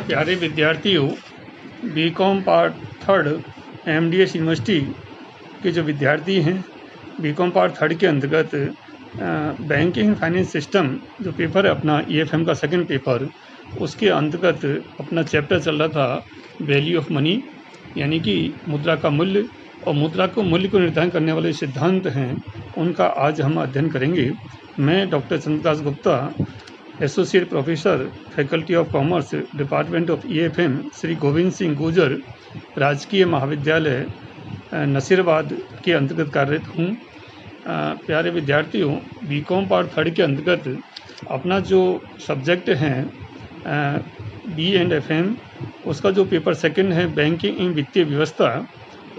प्यारे विद्यार्थियों, BCom part third MDS university के जो विद्यार्थी हैं, बीकॉम पार्ट थर्ड के अंतर्गत बैंकिंग फाइनेंस सिस्टम जो पेपर है अपना ईएफएम का सेकंड पेपर, उसके अंतर्गत अपना चैप्टर चल रहा था वैल्यू ऑफ मनी, यानी कि मुद्रा का मूल्य और मुद्रा को मूल्य को निर्धारण करने वाले सिद्धांत हैं, उनका आज हम अध्ययन करेंगे। मैं doctor Chandradas Gupta, associate professor, faculty of commerce, department of EFM, Shri Govind Singh Gurjar राजकीय महाविद्यालय नसीराबाद के अंतर्गत कार्यरत हूँ। प्यारे विद्यार्थियों, बीकॉम पार्ट थर्ड के अंतर्गत अपना जो सब्जेक्ट हैं बी&एफएम, उसका जो पेपर सेकंड है बैंकिंग इन वित्तीय व्यवस्था,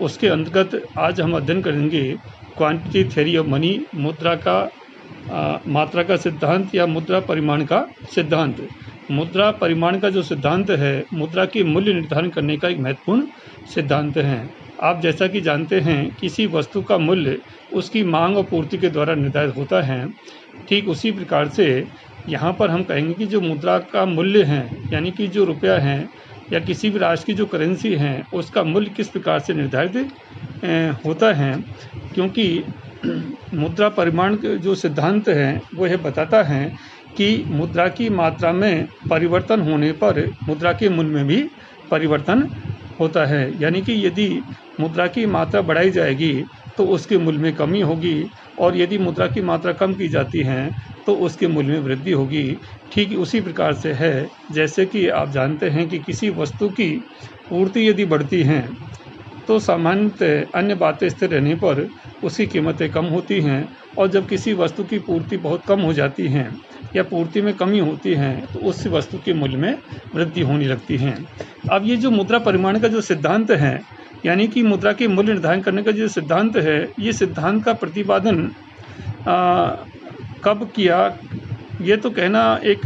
उसके अंतर्गत आज हम अध्ययन करेंगे क्वांटिटी थ्योरी ऑफ मनी, मुद्रा का मात्रा का सिद्धांत या मुद्रा परिमाण का सिद्धांत। मुद्रा परिमाण का जो सिद्धांत है मुद्रा के मूल्य निर्धारण करने का एक महत्वपूर्ण सिद्धांत है। आप जैसा कि जानते हैं, किसी वस्तु का मूल्य उसकी मांग और पूर्ति के द्वारा निर्धारित होता है। ठीक उसी प्रकार से यहाँ पर हम कहेंगे कि जो मुद्रा का मूल्य है, यानी कि जो रुपया है या किसी भी राष्ट्र की जो करेंसी है, उसका मूल्य किस प्रकार से निर्धारित होता है, क्योंकि मुद्रा परिमाण जो सिद्धांत है वो यह बताता है कि मुद्रा की मात्रा में परिवर्तन होने पर मुद्रा के मूल्य में भी परिवर्तन होता है। यानी कि यदि मुद्रा की मात्रा बढ़ाई जाएगी तो उसके मूल्य में कमी होगी, और यदि मुद्रा की मात्रा कम की जाती है तो उसके मूल्य में वृद्धि होगी। ठीक उसी प्रकार से है, जैसे कि आप जानते हैं कि किसी वस्तु की पूर्ति यदि बढ़ती है तो सामान्यतः अन्य बातें स्थिर रहने पर उसकी कीमतें कम होती हैं, और जब किसी वस्तु की पूर्ति बहुत कम हो जाती है या पूर्ति में कमी होती है तो उस वस्तु के मूल्य में वृद्धि होने लगती है। अब ये जो मुद्रा परिमाण का जो सिद्धांत है, यानी कि मुद्रा के मूल्य निर्धारण करने का जो सिद्धांत है, ये सिद्धांत का प्रतिपादन कब किया, ये तो कहना एक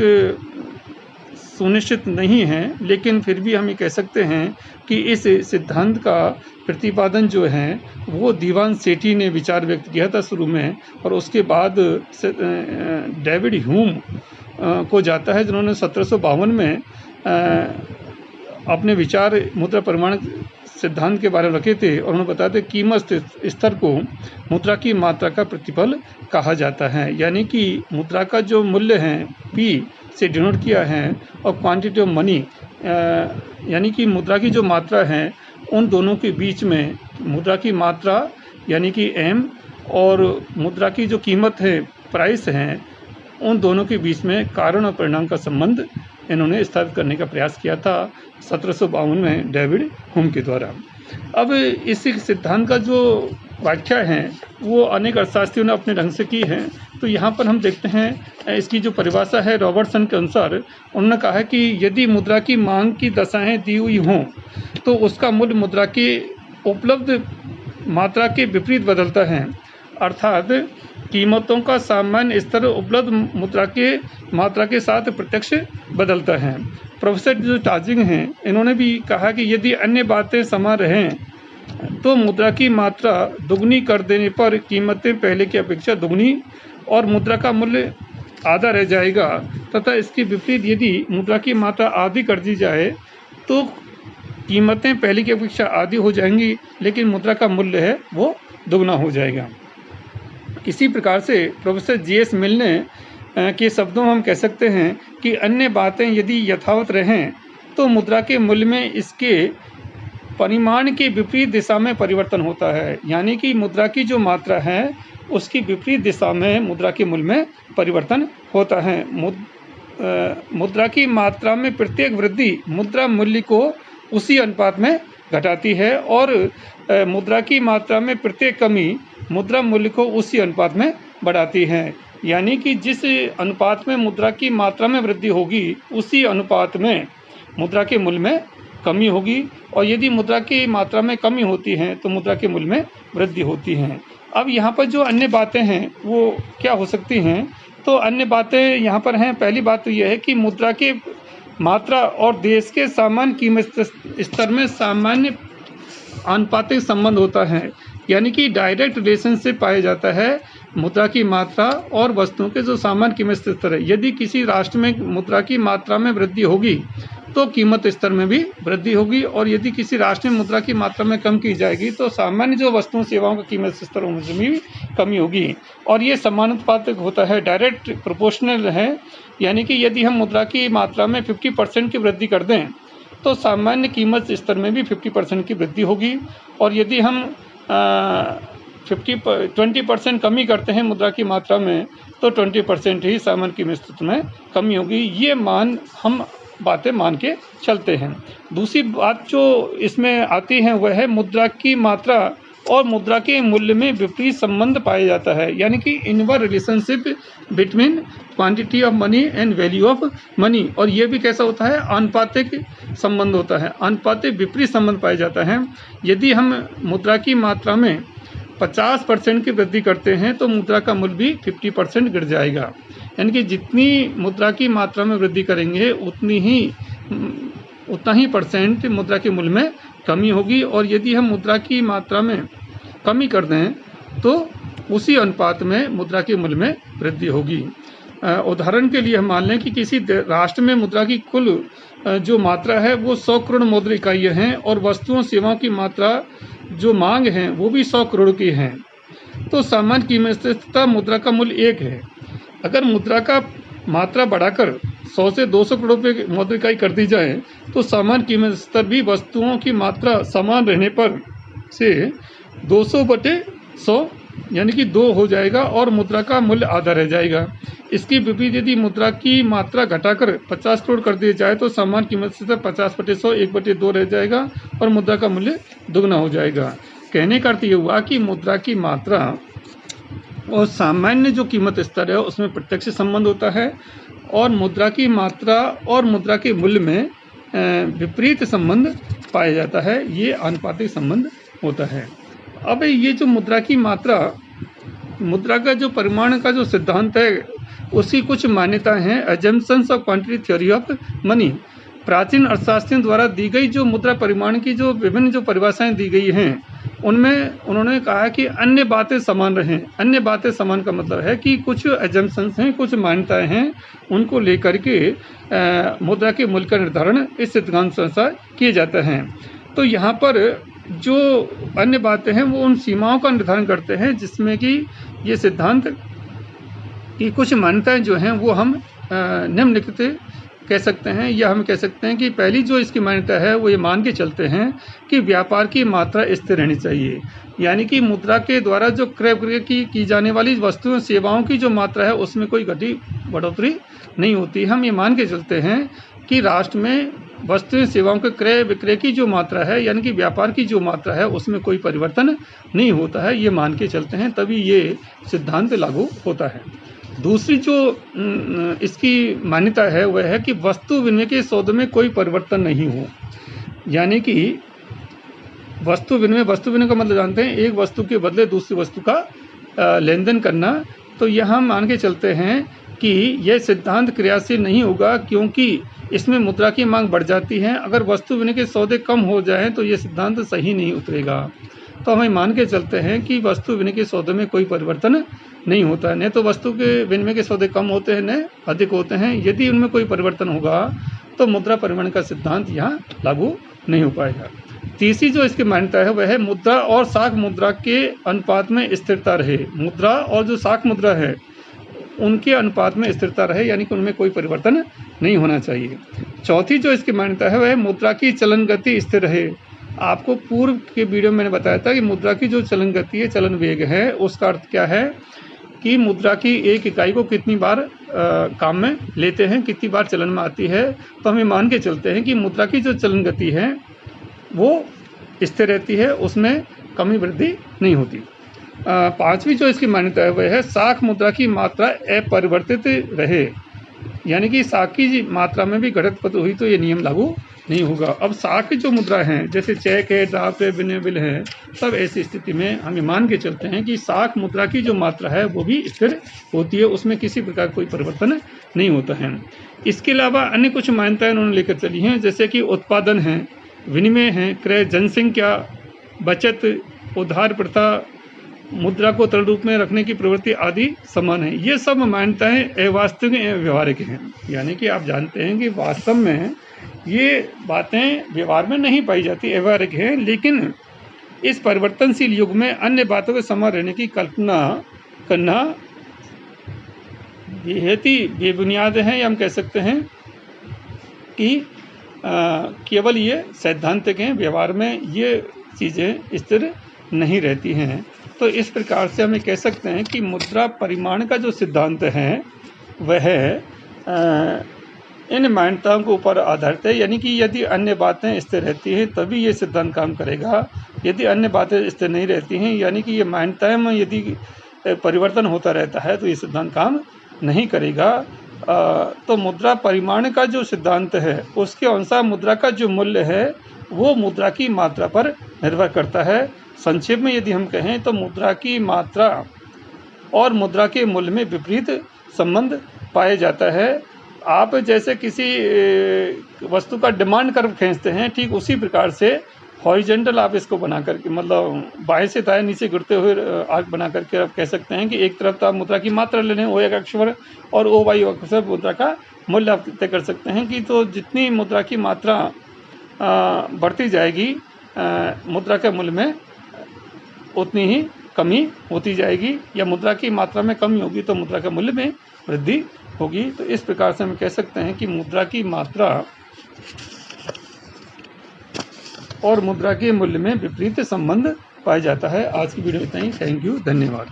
सुनिश्चित नहीं है, लेकिन फिर भी हम ये कह सकते हैं कि इस सिद्धांत का प्रतिपादन जो है वो दीवान सेठी ने विचार व्यक्त किया था शुरू में, और उसके बाद डेविड ह्यूम को जाता है, जिन्होंने 1752 में अपने विचार मुद्रा परिमाण सिद्धांत के बारे में रखे थे, और उन्होंने बताया था कीमत स्तर को मुद्रा की मात्रा का प्रतिफल कहा जाता है। यानी कि मुद्रा का जो मूल्य है पी से डिनोट किया है, और क्वांटिटी ऑफ मनी यानी कि मुद्रा की जो मात्रा है, उन दोनों के बीच में मुद्रा की मात्रा यानी कि एम और मुद्रा की जो कीमत है प्राइस है, उन दोनों के बीच में कारण और परिणाम का संबंध इन्होंने स्थापित करने का प्रयास किया था 1752 में डेविड ह्यूम के द्वारा। अब इस सिद्धांत का जो व्याख्या है वो अनेक अर्थशास्त्रियों ने अपने ढंग से की है। तो यहाँ पर हम देखते हैं इसकी जो परिभाषा है रॉबर्टसन के अनुसार, उन्होंने कहा है कि यदि मुद्रा की मांग की दशाएं दी हुई हों तो उसका मूल्य मुद्रा की उपलब्ध मात्रा के विपरीत बदलता है, अर्थात कीमतों का सामान्य स्तर उपलब्ध मुद्रा के मात्रा के साथ प्रत्यक्ष बदलता है। प्रोफेसर जो टाजिंग हैं, इन्होंने भी कहा कि यदि अन्य बातें समान रहें तो मुद्रा की मात्रा दुगनी कर देने पर कीमतें पहले की अपेक्षा दुगनी और मुद्रा का मूल्य आधा रह जाएगा, तथा इसके विपरीत यदि मुद्रा की मात्रा आधी कर दी जाए तो कीमतें पहले की अपेक्षा आधी हो जाएंगी, लेकिन मुद्रा का मूल्य है वो दुगना हो जाएगा। इसी प्रकार से प्रोफेसर जीएस मिल ने के शब्दों में हम कह सकते हैं कि अन्य बातें यदि यथावत रहें तो मुद्रा के मूल्य में इसके परिमाण के विपरीत दिशा में परिवर्तन होता है। यानी कि मुद्रा की जो मात्रा है उसकी विपरीत दिशा में मुद्रा के मूल्य में परिवर्तन होता है। मुद्रा की मात्रा में प्रत्येक वृद्धि मुद्रा मूल्य को उसी अनुपात में घटाती है, और मुद्रा की मात्रा में प्रत्येक कमी मुद्रा मूल्य को उसी अनुपात में बढ़ाती है। यानी कि जिस अनुपात में मुद्रा की मात्रा में वृद्धि होगी उसी अनुपात में मुद्रा के मूल्य में कमी होगी, और यदि मुद्रा की मात्रा में कमी होती है तो मुद्रा के मूल्य में वृद्धि होती है। अब यहाँ पर जो अन्य बातें हैं वो क्या हो सकती हैं, तो अन्य बातें यहाँ पर हैं। पहली बात तो यह है कि मुद्रा के मात्रा और देश के सामान्य कीमत स्तर में सामान्य आनुपातिक संबंध होता है, यानी कि डायरेक्ट रिलेशनशिप पाया जाता है मुद्रा की मात्रा और वस्तुओं के जो सामान्य कीमत स्तर है। यदि किसी राष्ट्र में मुद्रा की मात्रा में वृद्धि होगी तो कीमत स्तर में भी वृद्धि होगी। और यदि किसी राष्ट्र में मुद्रा की मात्रा में कम की जाएगी तो सामान्य जो वस्तुओं सेवाओं का कीमत स्तर में भी कमी होगी। और ये समानुपातिक होता है, डायरेक्ट प्रोपोर्शनल है। यानी कि यदि हम मुद्रा की मात्रा में 50% की वृद्धि कर दें तो सामान्य कीमत स्तर में भी 50% की वृद्धि होगी। और यदि हम 20% कमी करते हैं मुद्रा की मात्रा में तो 20% ही सामान्य कीमत स्तर में कमी होगी। ये हम बातें मान के चलते हैं। दूसरी बात जो इसमें आती है वह है मुद्रा की मात्रा और मुद्रा के मूल्य में विपरीत संबंध पाया जाता है। यानी कि inverse relationship between quantity of money and value of money. और ये भी कैसा होता है, आनुपातिक संबंध होता है, आनुपातिक विपरीत संबंध पाया जाता है। यदि हम मुद्रा की मात्रा में 50% की वृद्धि करते हैं तो मुद्रा का मूल्य भी 50% गिर जाएगा। यानी कि जितनी मुद्रा की मात्रा में वृद्धि करेंगे उतना ही परसेंट मुद्रा के मूल्य में कमी होगी। और यदि हम मुद्रा की मात्रा में कमी कर दें तो उसी अनुपात में मुद्रा के मूल्य में वृद्धि होगी। उदाहरण के लिए हम मान लें कि किसी राष्ट्र में मुद्रा की कुल जो मात्रा है वो 100 करोड़ मौद्रिक इकाइयाँ हैं और वस्तुओं सेवाओं की मात्रा जो मांग है वो भी 100 करोड़ की है। तो सामान्य कीमत तथा मुद्रा का मूल्य 1 है। अगर मुद्रा का मात्रा बढ़ाकर 100 से 200 करोड़ रुपये मौद्रिक इकाई कर दी जाए तो सामान्य कीमत स्तर भी वस्तुओं की मात्रा समान रहने पर से 200/100 यानी कि 2 हो जाएगा और मुद्रा का मूल्य आधा रह जाएगा। इसकी विपरीत यदि मुद्रा की मात्रा घटाकर 50 करोड़ कर दी जाए तो सामान्य कीमत स्तर 50/100 1/2 रह जाएगा और मुद्रा का मूल्य दुगना हो जाएगा। कहने का अर्थ ये हुआ कि मुद्रा की मात्रा और सामान्य जो कीमत स्तर है उसमें प्रत्यक्ष संबंध होता है और मुद्रा की मात्रा और मुद्रा के मूल्य में विपरीत संबंध पाया जाता है। ये आनुपातिक संबंध होता है। अब ये जो मुद्रा की मात्रा, मुद्रा का जो परिमाण का जो सिद्धांत है उसकी कुछ मान्यताएं हैं। Assumptions of quantity theory of money. प्राचीन अर्थशास्त्रियों द्वारा दी गई जो मुद्रा परिमाण की जो विभिन्न जो परिभाषाएं दी गई हैं उनमें उन्होंने कहा कि अन्य बातें समान रहें। अन्य बातें समान का मतलब है कि कुछ एजम्पशंस हैं, कुछ मान्यताएं हैं, उनको लेकर के मुद्रा के मूल्य का निर्धारण इस सिद्धांत अनुसार किए जाते हैं। तो यहाँ पर जो अन्य बातें हैं वो उन सीमाओं का निर्धारण करते हैं जिसमें कि ये सिद्धांत की कुछ मान्यताएं जो हैं वो हम निम्नलिखित कह सकते हैं, या हम कह सकते हैं कि पहली जो इसकी मान्यता है वो ये मान के चलते हैं कि व्यापार की मात्रा स्थिर रहनी चाहिए। यानी कि मुद्रा के द्वारा जो क्रय विक्रय की जाने वाली वस्तुओं सेवाओं की जो मात्रा है उसमें कोई घटी बढ़ोतरी नहीं होती। हम ये मान के चलते हैं कि राष्ट्र में वस्तुएं सेवाओं के क्रय विक्रय की जो मात्रा है यानी कि व्यापार की जो मात्रा है उसमें कोई परिवर्तन नहीं होता है। ये मान के चलते हैं तभी ये सिद्धांत लागू होता है। दूसरी जो इसकी मान्यता है वह है कि वस्तु विनिमय के सौदे में कोई परिवर्तन नहीं हो। यानी कि वस्तु विनिमय का मतलब जानते हैं एक वस्तु के बदले दूसरी वस्तु का लेन देन करना। तो यहाँ मान के चलते हैं कि यह सिद्धांत क्रियाशील नहीं होगा क्योंकि इसमें मुद्रा की मांग बढ़ जाती है। अगर वस्तु विनिमय के सौदे कम हो जाएं तो ये सिद्धांत सही नहीं उतरेगा। तो हमें मान के चलते हैं कि वस्तु विनिमय के सौदे में कोई परिवर्तन नहीं होता है। न तो वस्तु के विनिमय के सौदे कम होते हैं न अधिक होते हैं। यदि उनमें कोई परिवर्तन होगा तो मुद्रा परिमाण का सिद्धांत यहाँ लागू नहीं हो पाएगा। तीसरी जो इसकी मान्यता है वह है मुद्रा और साख मुद्रा के अनुपात में स्थिरता रहे। मुद्रा और जो साख मुद्रा है उनके अनुपात में स्थिरता रहे, यानी कि उनमें कोई परिवर्तन नहीं होना चाहिए। चौथी जो इसकी मान्यता है वह मुद्रा की चलन गति स्थिर रहे। आपको पूर्व के वीडियो में मैंने बताया था कि मुद्रा की जो चलन गति है, चलन वेग है, उसका अर्थ क्या है कि मुद्रा की एक इकाई को कितनी बार काम में लेते हैं, कितनी बार चलन में आती है। तो हमें मान के चलते हैं कि मुद्रा की जो चलन गति है वो स्थिर रहती है, उसमें कमी वृद्धि नहीं होती। पांचवी जो इसकी मान्यता है वह है साख मुद्रा की मात्रा अपरिवर्तित रहे। यानी कि साख की मात्रा में भी घटत हुई तो ये नियम लागू नहीं होगा। अब साख की जो मुद्रा हैं जैसे चेक है, ड्राफ्ट है, विनिमय बिल है, सब ऐसी स्थिति में हमें मान के चलते हैं कि साख मुद्रा की जो मात्रा है वो भी स्थिर होती है, उसमें किसी प्रकार कोई परिवर्तन नहीं होता है। इसके अलावा अन्य कुछ मान्यताएं उन्होंने लेकर चली हैं जैसे कि उत्पादन है, विनिमय है, क्रय, जनसंख्या, बचत, उधार प्रथा, मुद्रा को तरल रूप में रखने की प्रवृत्ति आदि समान है। ये सब मान्यताएं अवास्तविक एवं व्यवहारिक हैं। यानी कि आप जानते हैं कि वास्तव में ये बातें व्यवहार में नहीं पाई जाती, व्यवहारिक हैं, लेकिन इस परिवर्तनशील युग में अन्य बातों के समान रहने की कल्पना करना बेहद ही बेबुनियाद है, या हम कह सकते हैं कि केवल ये सैद्धांतिक हैं, व्यवहार में ये चीज़ें स्थिर नहीं रहती हैं। तो इस प्रकार से हमें कह सकते हैं कि मुद्रा परिमाण का जो सिद्धांत है वह इन मान्यताओं के ऊपर आधारित है, यानी कि यदि अन्य बातें स्थिर रहती हैं तभी ये सिद्धांत काम करेगा। यदि अन्य बातें स्थिर नहीं रहती हैं, यानी कि ये मान्यताएं में यदि परिवर्तन होता रहता है तो ये सिद्धांत काम नहीं करेगा। तो मुद्रा परिमाण का जो सिद्धांत है उसके अनुसार मुद्रा का जो मूल्य है वो मुद्रा की मात्रा पर निर्भर करता है। संक्षेप में यदि हम कहें तो मुद्रा की मात्रा और मुद्रा के मूल्य में विपरीत संबंध पाया जाता है। आप जैसे किसी वस्तु का डिमांड कर्व खींचते हैं, ठीक उसी प्रकार से हॉरिजॉन्टल आप इसको बना करके, मतलब बाएं से दाएं नीचे गिरते हुए आर्क बना करके आप कह सकते हैं कि एक तरफ तो आप मुद्रा की मात्रा ले लें, ओ एक अक्ष पर, और ओ वाई अक्ष पर मुद्रा का मूल्य आप तय कर सकते हैं कि तो जितनी मुद्रा की मात्रा बढ़ती जाएगी मुद्रा के मूल्य में उतनी ही कमी होती जाएगी, या मुद्रा की मात्रा में कमी होगी तो मुद्रा के मूल्य में वृद्धि होगी। तो इस प्रकार से हम कह सकते हैं कि मुद्रा की मात्रा और मुद्रा के मूल्य में विपरीत संबंध पाया जाता है। आज की वीडियो इतना ही। थैंक यू, धन्यवाद।